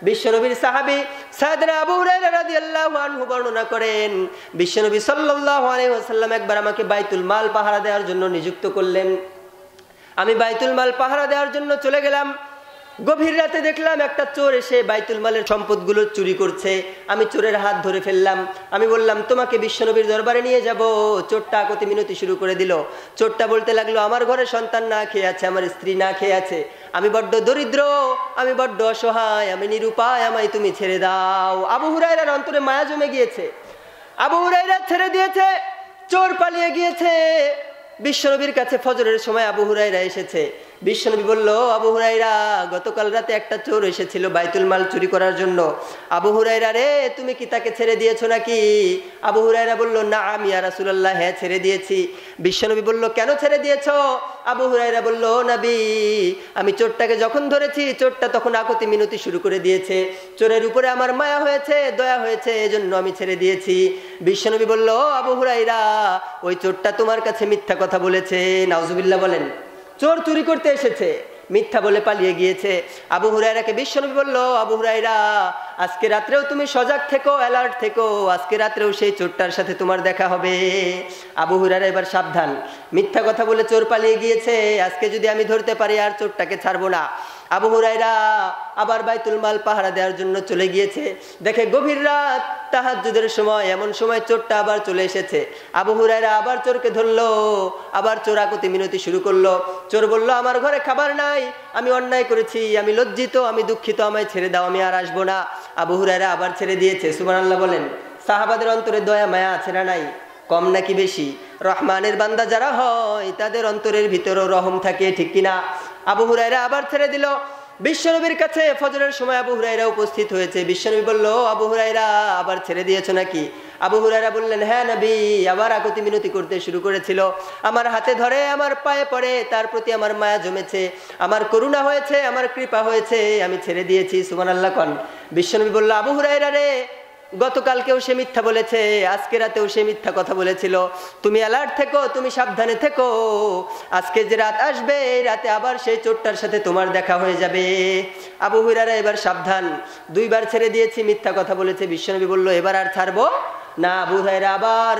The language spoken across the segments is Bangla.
বিশ্বনবীর সাহাবী সাইয়েদনা আবু হুরায়রা রাদিয়াল্লাহু আনহু বর্ণনা করেন, বিশ্বনবী সাল্লাল্লাহু আলাইহি ওয়াসাল্লাম একবার আমাকে বাইতুল মাল পাহারা দেওয়ার জন্য নিযুক্ত করলেন। আমি বাইতুল মাল পাহারা দেওয়ার জন্য চলে গেলাম। গভীর রাতে দেখলাম একটা চোর এসে বাইতুল মালের সম্পদগুলো চুরি করছে। আমি চোরের হাত ধরে ফেললাম। আমি বললাম, তোমাকে বিশ্বনবীর দরবারে নিয়ে যাব। চোরটা আকতি মিনতি শুরু করে দিল। চোরটা বলতে লাগলো, আমার ঘরে সন্তান না খেয়ে আছে, আমার স্ত্রী না খেয়ে আছে, আমি বড্ড দরিদ্র, আমি বড্ড অসহায়, আমি নিরুপায়, আমায় তুমি ছেড়ে দাও। আবু হুরায়রার অন্তরে মায়া জমে গিয়েছে। আবু হুরায়রা ছেড়ে দিয়েছে, চোর পালিয়ে গিয়েছে। বিশ্বনবীর কাছে ফজরের সময় আবু হুরায়রা এসেছে। বিশ্বনবী বলল, আবু হুরায়রা, গতকাল রাতে একটা চোর এসেছিল বাইতুল মাল চুরি করার জন্য। আবু হুরায়রা রে, তুমি কি তাকে ছেড়ে দিয়েছো নাকি? আবু হুরায়রা বলল, নাম ইয়া রাসূলুল্লাহ, হ্যাঁ ছেড়ে দিয়েছি। বিশ্বনবী বলল, কেন ছেড়ে দিয়েছো? আবু হুরায়রা বলল, নবী, আমি চোরটাকে যখন ধরেছি, চোরটা তখন আকতি মিনতি শুরু করে দিয়েছে। চোরের উপরে আমার মায়া হয়েছে, দয়া হয়েছে, এজন্য আমি ছেড়ে দিয়েছি। বিশ্বনবী বলল, আবু হুরায়রা, ওই চোরটা তোমার কাছে মিথ্যা কথা বলেছে। নাউজুবিল্লাহ বলেন। চোর চুরি করতে এসেছে, মিথ্যা বলে পালিয়ে গিয়েছে। আবু হুরায়রাকে বিশ্বনবী বলল, আবু হুরায়রা, আজকে রাত্রেও তুমি সজাগ থেকো, অ্যালার্ট থেকো, আজকে রাত্রেও সেই চোরটার সাথে তোমার দেখা হবে। আবু হুরায়রা এবার সাবধান, মিথ্যা কথা বলে চোর পালিয়ে গিয়েছে, আজকে যদি আমি ধরতে পারি আর চোরটাকে ছাড়বো না। আবু হুরায়রা আবার বাইতুল মাল পাহারা দেওয়ার জন্য চলে গিয়েছে। দেখে গভীর রাত, তাহাজ্জুদের সময়, এমন সময় চোরটা আবার চলে এসেছে। আবু হুরায়রা আবার চোরকে ধরলো। আবার চোর আকতি মিনতি শুরু করলো। চোর বলল, আমার ঘরে খাবার নাই, আমি অন্যায় করেছি, আমি লজ্জিত, আমি দুঃখিত, আমায় ছেড়ে দাও, আমি আর আসবো না। আবু হুরায়রা আবার ছেড়ে দিয়েছে। সুবহানাল্লাহ বলেন। সাহাবাদের অন্তরে দয়া মায়া আছে না নাই? কম নাকি বেশি? রহমানের বান্দা যারা হয় তাদের অন্তরের ভিতরেও রহম থাকে, ঠিক কিনা? আবু হুরায়রা আবার ছেড়ে দিল। বিশ্বনবীর কাছে ফজরের সময় আবু হুরায়রা উপস্থিত হয়েছে। বিশ্বনবী বলল, আবু হুরায়রা, আবার ছেড়ে দিয়েছো নাকি? আবু হুরায়রা বললেন, হ্যাঁ নবী, আবার আকতি মিনতি করতে শুরু করেছিল, আমার হাতে ধরে আমার পায়ে পড়ে, তার প্রতি আমার মায়া জমেছে, আমার করুণা হয়েছে, আমার কৃপা হয়েছে, আমি ছেড়ে দিয়েছি। সুবহানাল্লাহ কোন। বিশ্বনবী বলল, আবু হুরায়রা রে, গতকালকেও সে মিথ্যা বলেছে, আজকে রাতেও সে মিথ্যা কথা বলেছিল, তুমি অ্যালার্ট থেকো, তুমি সাবধানে থেকো, আজকে যে রাত আসবে এই রাতে আবার সেই চোরটার সাথে তোমার দেখা হয়ে যাবে। আবু হুরায়রা এবার সাবধান, দুইবার ছেড়ে দিয়েছি, মিথ্যা কথা বলেছে। বিশ্বনবী বলল, এবার আর ছাড়বো না। আবু হুরায়রা আবার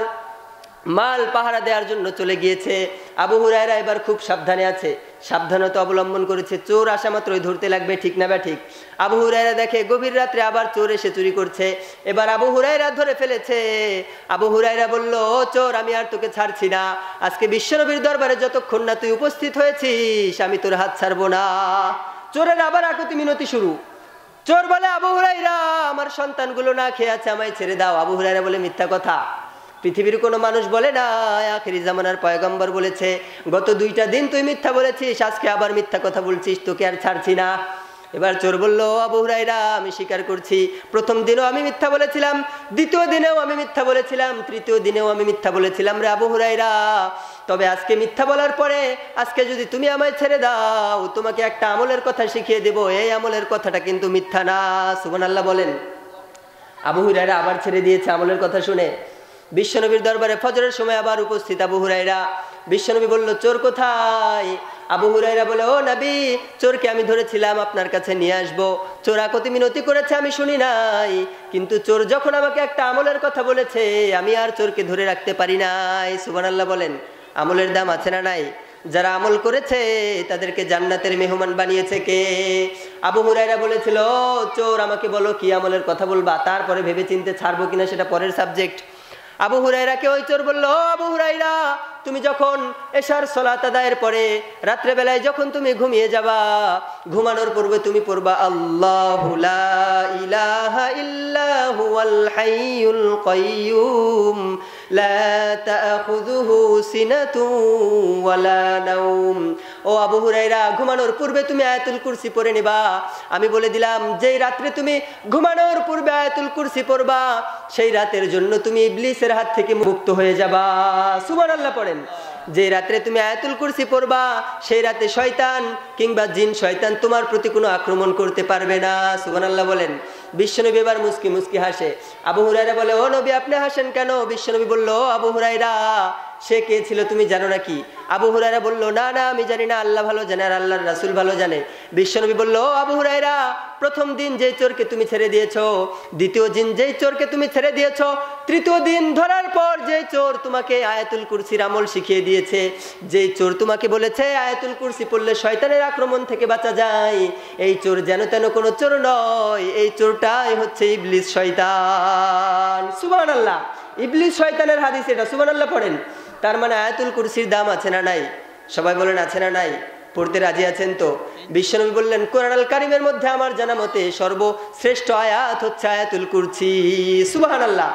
মাল পাহারা দেওয়ার জন্য চলে গিয়েছে। আবু হুরায়রা এবার খুব সাবধানে আছে, সাবধানতা অবলম্বন করেছে। চোর আসা মাত্রই ধরতে লাগবে, ঠিক না বা ঠিক? আবু হুরায়রা দেখে গভীর রাত্রে আবার চোর এসে চুরি করছে। এবার আবু হুরায়রা ধরে ফেলেছে। আবু হুরায়রা বলল, ও চোর, আমি আর তোকে ছাড়ছি না, আজকে বিশ্বনবীর দরবারে যতক্ষণ না তুই উপস্থিত হয়েছিস আমি তোর হাত ছাড়বো না। চোরের আবার আকতি মিনতি শুরু। চোর বলে, আবু হুরায়রা, আমার সন্তানগুলো না খেয়ে আছে, আমায় ছেড়ে দাও। আবু হুরায়রা বলে, মিথ্যা কথা, পৃথিবীর কোনো মানুষ বলে না, আখিরি জামানার পয়গম্বর বলেছে, গত 2টা দিন তুই মিথ্যা বলেছিস, আজকে আবার মিথ্যা কথা বলছিস, তোকে আর ছাড়ছি না। এবার চোর বলল, আবু হুরায়রা, আমি স্বীকার করছি, প্রথম দিনও আমি মিথ্যা বলেছিলাম, দ্বিতীয় দিনেও আমি মিথ্যা বলেছিলাম, তৃতীয় দিনেও আমি মিথ্যা বলেছিলাম রে আবু হুরায়রা। তবে আজকে মিথ্যা বলার পরে, আজকে যদি তুমি আমায় ছেড়ে দাও, তোমাকে একটা আমলের কথা শিখিয়ে দেব, এই আমলের কথাটা কিন্তু মিথ্যা না। সুবহানাল্লাহ বলেন। আবু হুরায়রা আবার ছেড়ে দিয়েছে আমলের কথা শুনে। বিশ্বনবীর দরবারে ফজরের সময় আবার উপস্থিত আবু হুরায়রা। বিশ্বনবী বলল, চোর কোথায়? আবু হুরায়রা বলে, ও নবী, চোরকে আমি ধরেছিলাম, আপনার কাছে নিয়ে আসবো, চোর আকতি মিনতি করেছে, আমি শুনি নাই, কিন্তু চোর যখন আমাকে একটা আমলের কথা বলেছে, আমি আর চোরকে ধরে রাখতে পারি নাই। সুবহানাল্লাহ বলেন। আমলের দাম আছে না নাই? যারা আমল করেছে তাদেরকে জান্নাতের মেহমান বানিয়েছে কে? আবু হুরায়রা বলেছিল, চোর, আমাকে বলো কি আমলের কথা বলবা, তারপরে ভেবে চিনতে ছাড়বো কিনা সেটা পরের সাবজেক্ট। আবু হুরায়রাকে ওই চোর বলল, আবু হুরায়রা, তুমি যখন এশার সালাত আদায়ের পরে রাত্রে বেলায় যখন তুমি ঘুমিয়ে যাবা, ঘুমানোর পূর্বে তুমি পড়বা, আল্লাহু লা ইলাহা ইল্লা হুয়াল হাইয়ুল কাইয়্যুম লা তাখুযুহু সিনাতুন ওয়ালা নাওম। ও আবু হুরায়রা, ঘুমানোর পূর্বে তুমি আয়াতুল কুরসি পড়ে নিবা। আমি বলে দিলাম, যেই রাত্রে তুমি ঘুমানোর পূর্বে আয়াতুল কুরসি পড়বা, সেই রাতের জন্য তুমি ইবলিসের হাত থেকে মুক্ত হয়ে যাবা। সুবহানাল্লাহ পড়েন। যে রাতে তুমি আয়াতুল কুরসি পড়বা, সেই রাতে শয়তান কিংবা জিন শয়তান তোমার প্রতি কোনো আক্রমণ করতে পারবে না। সুবহানাল্লাহ বলেন। বিশ্বনবী এবার মুস্কি মুস্কি হাসে। আবু হুরায়রা বলে, ও নবী, আপনি হাসেন কেন? বিশ্বনবী বলল, আবু হুরায়রা, সে কে ছিল তুমি জানো নাকি? আবু হুরায়রা বলল, না না আমি জানি না, আল্লাহ ভালো জানে আর আল্লাহর রাসূল ভালো জানে। বিশ্বনবী বলল, আবু হুরায়রা, প্রথম দিন যেই চোরকে তুমি ছেড়ে দিয়েছো, দ্বিতীয় দিন যেই চোরকে তুমি ছেড়ে দিয়েছো, তৃতীয় দিন ধরার পর যেই চোর তোমাকে আয়াতুল কুরসির আমল শিখিয়ে দিয়েছে, যেই চোর তোমাকে বলেছে আয়াতুল কুরসি পড়লে শয়তানের আক্রমণ থেকে বাঁচা যায়, এই চোর যেন তেন কোনো চোর নয়, এই চোরটাই হচ্ছে ইবলিস শয়তান। সুবহানাল্লাহ, ইবলিস শয়তানের হাদিস এটা, সুবহানাল্লাহ পড়েন। তার মানে আয়াতুল কুরসির দাম আছে না নাই? সবাই বলেন আছে না নাই? পড়তে রাজি আছেন তো? বিশ্বনবী বললেন, কোরআন আল কারিমের মধ্যে আমার জানা মতে সর্বশ্রেষ্ঠ আয়াত হচ্ছে আয়াতুল কুরসি। সুবহানাল্লাহ।